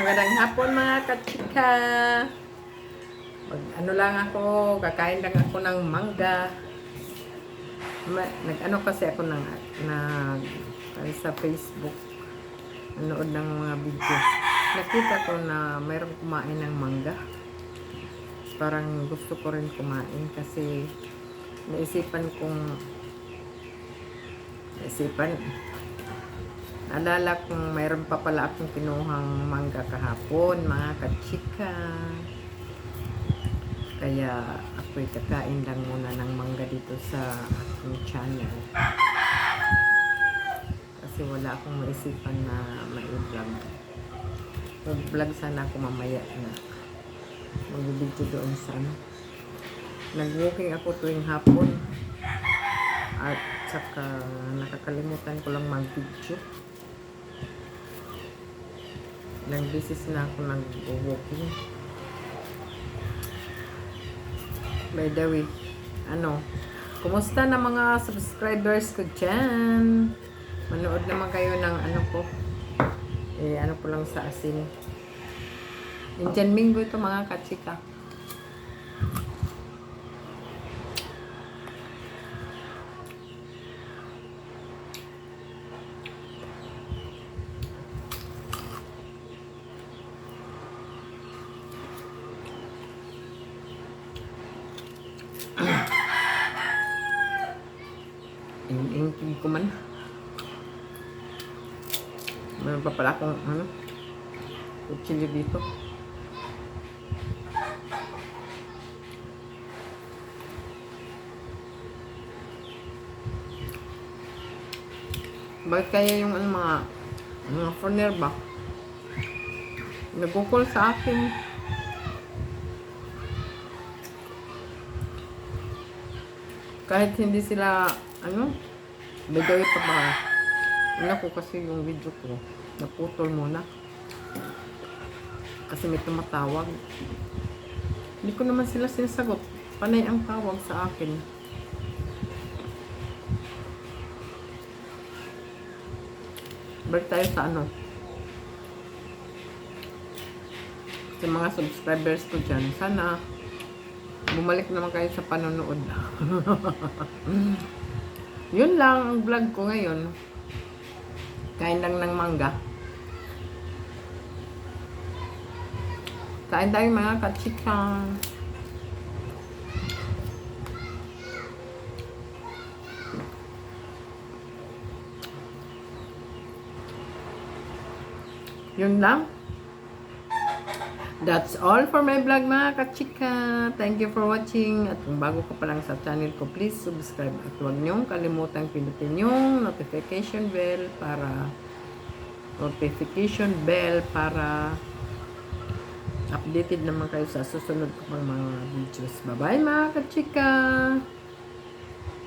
Magandang hapon mga kachika. Ano lang ako, kakain lang ako ng mangga. Nag-ano kasi ako sa Facebook. Nanood ng mga video. Nakita ko na mayroong kumain ng mangga. Parang gusto ko rin kumain kasi naalala kong mayroon pa pala akong kinuhang mangga kahapon, mga kachika. Kaya ako'y kakain lang muna ng mangga dito sa aking channel. Kasi wala akong maisipan na mai-vlog. Mag-vlog sana ako mamaya na mag-video doon sa nag-walking ako tuwing hapon. At saka nakakalimutan ko lang mag-video. Ilang beses na ako nag-walking. By the way, kumusta na mga subscribers ko dyan? Manood naman kayo ng ano po lang sa asin. Indian Minggo ito mga kachika. Ingin ko man. Meron pa pala akong kutsilyo dito. Bakit kaya yung mga foreigner ba nagkukol sa akin? Kahit hindi sila video pa ba? Ko kasi yung video ko naputol muna kasi may tumatawag. Hindi ko naman sila sinasagot, panay ang tawag sa akin. Balik tayo sa sa mga subscribers ko dyan, sana bumalik naman kayo sa panonood. Yun lang ang vlog ko ngayon. Kain lang ng mangga. Kain tayo mga kachika. Yun lang. That's all for my vlog mga kachika. Thank you for watching. At kung bago ka pa lang sa channel ko, please subscribe. At huwag niyong kalimutang pindutin yung notification bell para updated naman kayo sa susunod ko pang mga videos. Bye bye mga kachika.